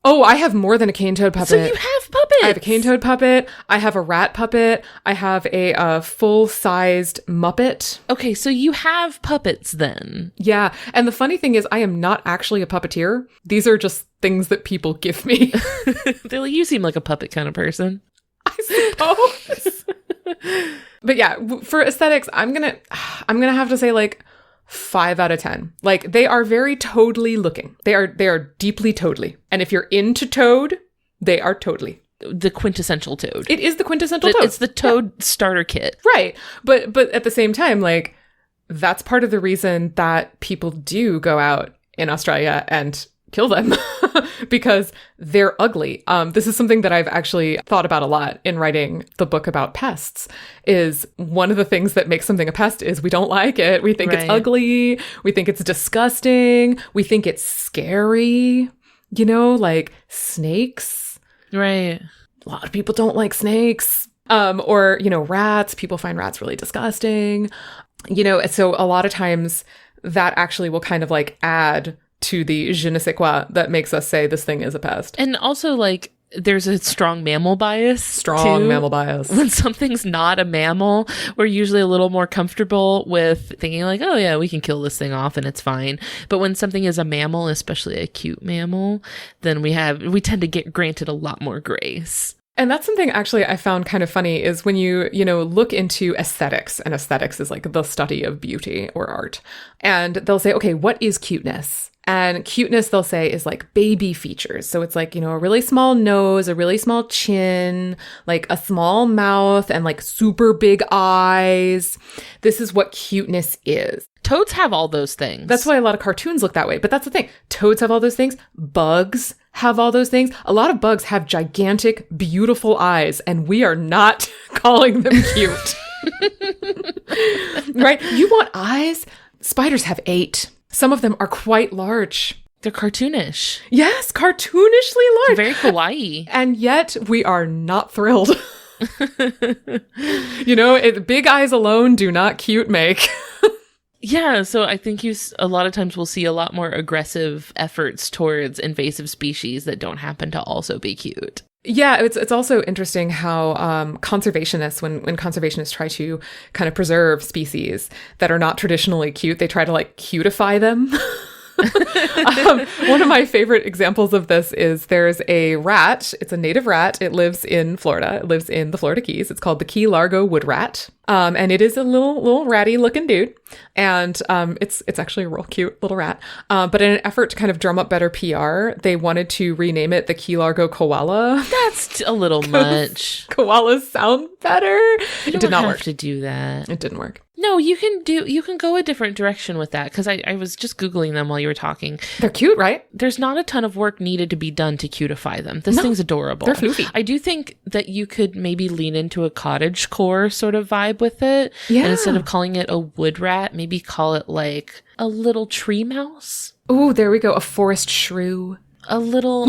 Oh, I have more than a cane toad puppet. So you have puppets. I have a cane toad puppet. I have a rat puppet. I have a full-sized Muppet. Okay, so you have puppets then. Yeah. And the funny thing is, I am not actually a puppeteer. These are just things that people give me. They're like, you seem like a puppet kind of person. I suppose. But yeah, for aesthetics, I'm gonna have to say like 5 out of 10. Like, they are very toadly looking. They are deeply toadly. And if you're into toad, they are toadly. The quintessential toad. It is the quintessential toad. It's the toad starter kit. Right. But at the same time, like, that's part of the reason that people do go out in Australia and kill them because they're ugly. This is something that I've actually thought about a lot in writing the book about pests. Is one of the things that makes something a pest is we don't like it. We think it's ugly. We think it's disgusting. We think it's scary. You know, like snakes. Right. A lot of people don't like snakes. Or, you know, rats. People find rats really disgusting. You know, so a lot of times that actually will kind of like add to the je ne sais quoi that makes us say this thing is a pest. And also, like, there's a strong mammal bias. Mammal bias. When something's not a mammal, we're usually a little more comfortable with thinking like, oh yeah, we can kill this thing off and it's fine. But when something is a mammal, especially a cute mammal, then we tend to get granted a lot more grace. And that's something actually I found kind of funny is when you look into aesthetics, and aesthetics is like the study of beauty or art. And they'll say, okay, what is cuteness? And cuteness, they'll say, is like baby features. So it's like, you know, a really small nose, a really small chin, like a small mouth, and like super big eyes. This is what cuteness is. Toads have all those things. That's why a lot of cartoons look that way. But that's the thing. Toads have all those things. Bugs have all those things. A lot of bugs have gigantic, beautiful eyes, and we are not calling them cute. Right? You want eyes? Spiders have 8. Some of them are quite large. They're cartoonish. Yes, cartoonishly large. Very kawaii. And yet we are not thrilled. You know, big eyes alone do not cute make. Yeah, so I think a lot of times we'll see a lot more aggressive efforts towards invasive species that don't happen to also be cute. Yeah, it's also interesting how conservationists, when conservationists try to kind of preserve species that are not traditionally cute, they try to like cutify them. One of my favorite examples of this is there's a rat. It's a native rat. It lives in Florida. It lives in the Florida Keys. It's called the Key Largo wood rat. And it is a little ratty looking dude. And it's actually a real cute little rat. But in an effort to kind of drum up better PR, they wanted to rename it the Key Largo koala. That's a little much. Koalas sound better. It did not work. To do that. It didn't work. No, you can go a different direction with that, because I was just Googling them while you were talking. They're cute, right? There's not a ton of work needed to be done to cutify them. This thing's adorable. They're floofy. I do think that you could maybe lean into a cottagecore sort of vibe with it. Yeah. And instead of calling it a wood rat, maybe call it like a little tree mouse. Ooh, there we go. A forest shrew. A little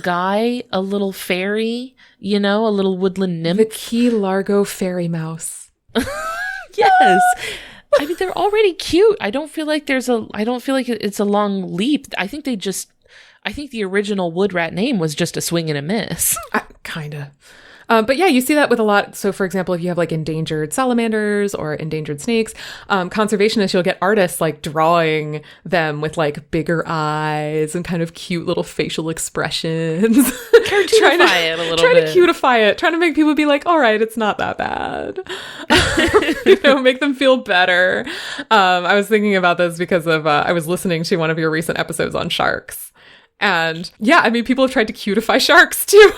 guy, a little fairy, a little woodland nymph. The Key Largo fairy mouse. Yes. I mean, they're already cute. I don't feel like it's a long leap. I think the original wood rat name was just a swing and a miss. Kinda. But yeah, you see that with a lot. So for example, if you have like endangered salamanders or endangered snakes, conservationists, you'll get artists like drawing them with like bigger eyes and kind of cute little facial expressions. Cartoonify it a little bit. Trying to cutify it. Trying to make people be like, all right, it's not that bad. Make them feel better. I was thinking about this because of, I was listening to one of your recent episodes on sharks. And yeah, I mean, people have tried to cutify sharks too.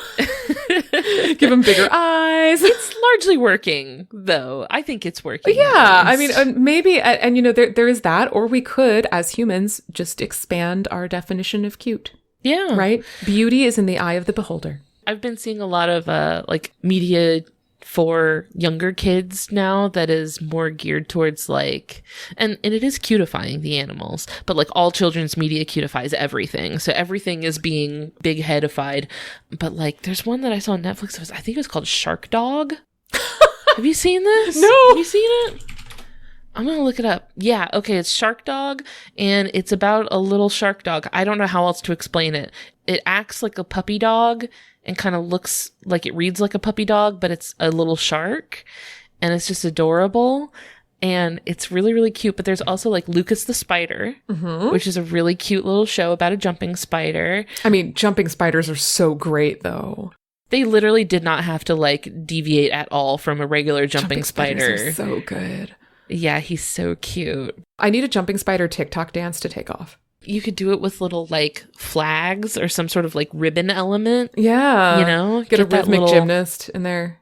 Give them bigger eyes. It's largely working, though. I think it's working. Yeah, I mean, maybe, and there is that, or we could, as humans, just expand our definition of cute. Yeah. Right? Beauty is in the eye of the beholder. I've been seeing a lot of media for younger kids now that is more geared towards and it is cutifying the animals, but like all children's media cutifies everything. So everything is being big headified. But like there's one that I saw on Netflix. I think it was called Shark Dog. Have you seen this? No. Have you seen it? I'm going to look it up. Yeah. Okay. It's Shark Dog, and it's about a little shark dog. I don't know how else to explain it. It acts like a puppy dog and kind of looks like it reads like a puppy dog, but it's a little shark, and it's just adorable. And it's really, really cute. But there's also like Lucas the Spider, which is a really cute little show about a jumping spider. I mean, jumping spiders are so great though. They literally did not have to like deviate at all from a regular jumping spider. Spiders are so good. Yeah, he's so cute. I need a jumping spider TikTok dance to take off. You could do it with little like flags or some sort of like ribbon element. Yeah. Get a rhythmic gymnast in there.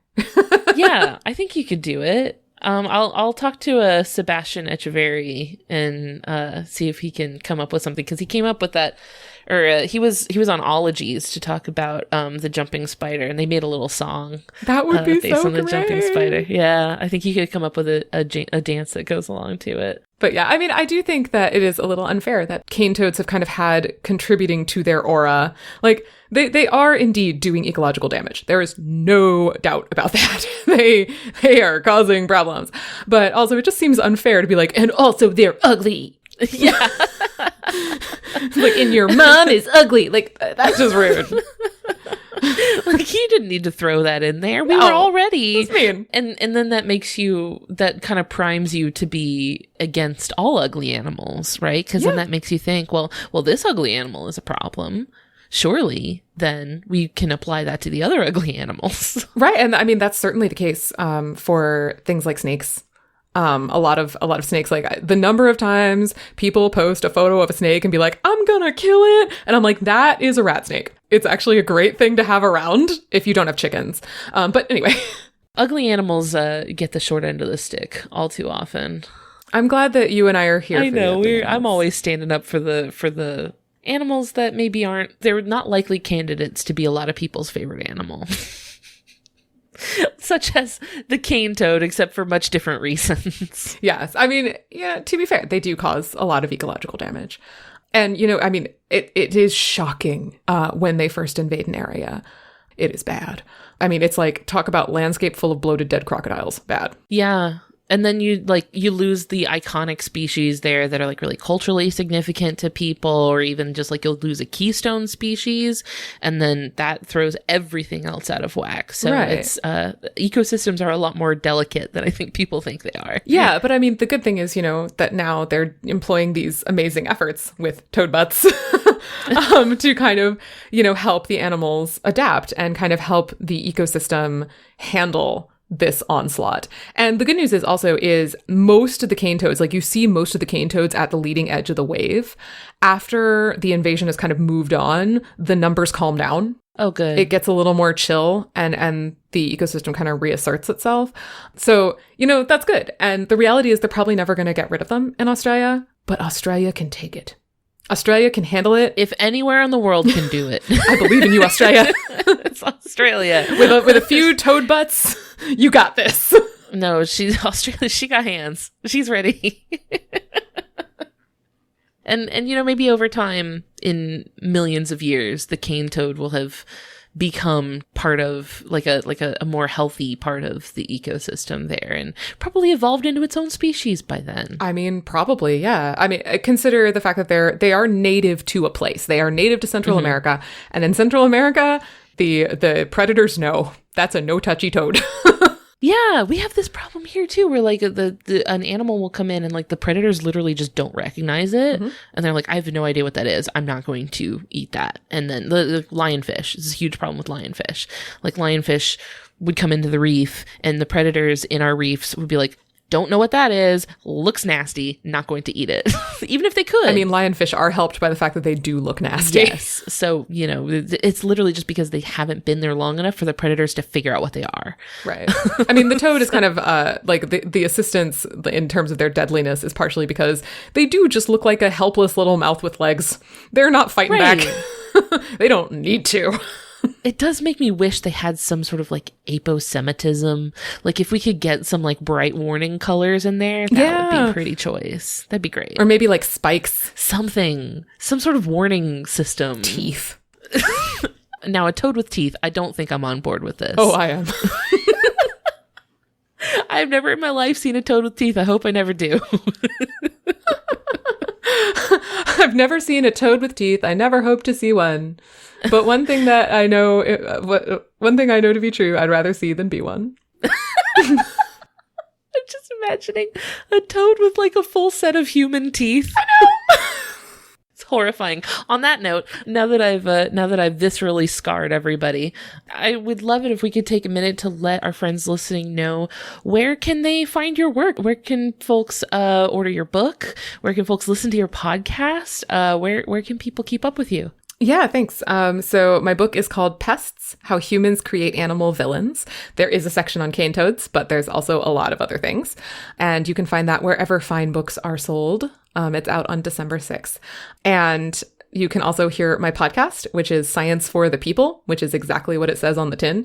Yeah, I think you could do it. I'll talk to Sebastian Echeverry and see if he can come up with something, because he came up with that, or he was on Ologies to talk about the jumping spider, and they made a little song that would be based so on the great. jumping spider. Yeah, I think he could come up with a dance that goes along to it. But yeah, I mean, I do think that it is a little unfair that cane toads have kind of had contributing to their aura. Like, they are indeed doing ecological damage. There is no doubt about that. They are causing problems. But also, it just seems unfair to be like, and also they're ugly. Yeah. Like, and your mom is ugly. Like, that's just rude. Like, you didn't need to throw that in there. We were all ready. That's mean. And then that kind of primes you to be against all ugly animals, right? Because then that makes you think, well, this ugly animal is a problem. Surely, then we can apply that to the other ugly animals. Right. And I mean, that's certainly the case for things like snakes. A lot of snakes, like the number of times people post a photo of a snake and be like, I'm gonna kill it. And I'm like, that is a rat snake. It's actually a great thing to have around if you don't have chickens. But anyway. Ugly animals get the short end of the stick all too often. I'm glad that you and I are here. I know. I'm always standing up for the animals that maybe they're not likely candidates to be a lot of people's favorite animal. Such as the cane toad, except for much different reasons. Yes. I mean, yeah, to be fair, they do cause a lot of ecological damage. And, I mean, it is shocking when they first invade an area. It is bad. I mean, it's like, talk about landscape full of bloated dead crocodiles. Bad. Yeah. And then you lose the iconic species there that are like really culturally significant to people, or even just like you'll lose a keystone species, and then that throws everything else out of whack. So it's ecosystems are a lot more delicate than I think people think they are. Yeah, but I mean, the good thing is, that now they're employing these amazing efforts with toad butts to kind of, help the animals adapt and kind of help the ecosystem handle this onslaught. And the good news is most of the cane toads, like you see most of the cane toads at the leading edge of the wave. After the invasion has kind of moved on, the numbers calm down. Oh, good. It gets a little more chill and the ecosystem kind of reasserts itself. So, that's good. And the reality is they're probably never going to get rid of them in Australia, but Australia can take it. Australia can handle it. If anywhere in the world can do it. I believe in you, Australia. It's Australia. With a few toad butts, you got this. No, she's Australia. She got hands. She's ready. And maybe over time, in millions of years, the cane toad will have become part of like a more healthy part of the ecosystem there, and probably evolved into its own species by then. I mean, probably, yeah. I mean, consider the fact that they are native to a place. They are native to Central America, and in Central America, the predators know that's a no touchy toad. Yeah, we have this problem here too, where like an animal will come in and like the predators literally just don't recognize it, and they're like, I have no idea what that is. I'm not going to eat that. And then the lionfish is a huge problem with lionfish. Like lionfish would come into the reef, and the predators in our reefs would be like, don't know what that is, looks nasty, not going to eat it. Even if they could. I mean, lionfish are helped by the fact that they do look nasty. Yes. So, it's literally just because they haven't been there long enough for the predators to figure out what they are. Right. I mean, the toad is kind of like the assistance in terms of their deadliness is partially because they do just look like a helpless little mouth with legs. They're not fighting back. They don't need to. It does make me wish they had some sort of like aposematism. Like if we could get some like bright warning colors in there, that would be pretty choice. That'd be great. Or maybe like spikes. Some sort of warning system. Teeth. Now a toad with teeth, I don't think I'm on board with this. Oh, I am. I've never in my life seen a toad with teeth. I hope I never do. I've never seen a toad with teeth. I never hope to see one. But one thing that I know, one thing I know to be true, I'd rather see than be one. I'm just imagining a toad with like a full set of human teeth. I know. It's horrifying. On that note, now that I've viscerally scarred everybody, I would love it if we could take a minute to let our friends listening know, where can they find your work? Where can folks order your book? Where can folks listen to your podcast? Where can people keep up with you? Yeah, thanks. So my book is called Pests, How Humans Create Animal Villains. There is a section on cane toads, but there's also a lot of other things. And you can find that wherever fine books are sold. It's out on December 6th. And you can also hear my podcast, which is Science for the People, which is exactly what it says on the tin.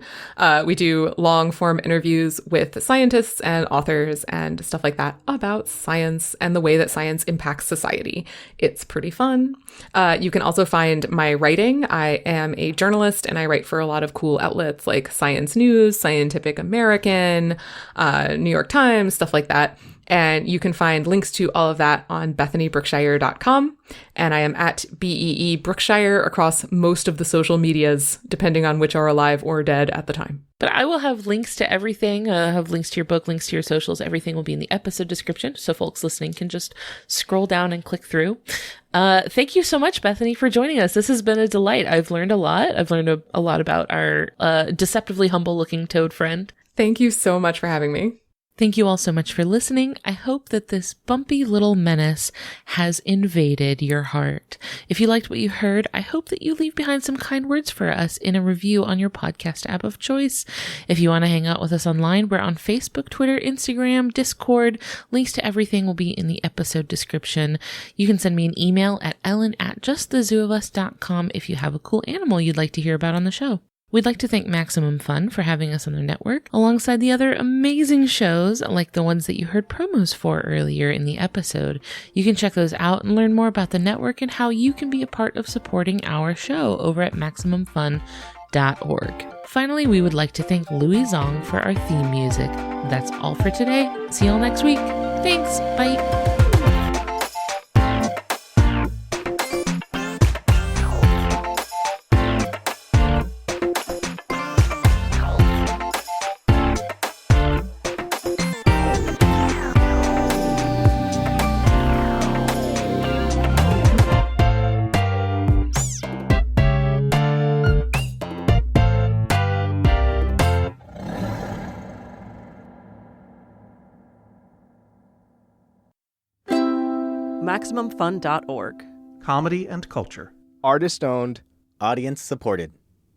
We do long form interviews with scientists and authors and stuff like that about science and the way that science impacts society. It's pretty fun. You can also find my writing. I am a journalist and I write for a lot of cool outlets like Science News, Scientific American, New York Times, stuff like that. And you can find links to all of that on BethanyBrookshire.com. And I am at BEE Brookshire across most of the social medias, depending on which are alive or dead at the time. But I will have links to everything. I have links to your book, links to your socials. Everything will be in the episode description, so folks listening can just scroll down and click through. Thank you so much, Bethany, for joining us. This has been a delight. I've learned a lot. I've learned a lot about our deceptively humble-looking toad friend. Thank you so much for having me. Thank you all so much for listening. I hope that this bumpy little menace has invaded your heart. If you liked what you heard, I hope that you leave behind some kind words for us in a review on your podcast app of choice. If you want to hang out with us online, we're on Facebook, Twitter, Instagram, Discord. Links to everything will be in the episode description. You can send me an email at ellen@justthezooofus.com if you have a cool animal you'd like to hear about on the show. We'd like to thank Maximum Fun for having us on their network, alongside the other amazing shows like the ones that you heard promos for earlier in the episode. You can check those out and learn more about the network and how you can be a part of supporting our show over at MaximumFun.org. Finally, we would like to thank Louis Zong for our theme music. That's all for today. See y'all next week. Thanks. Bye. MaximumFun.org. Comedy and culture. Artist owned. Audience supported.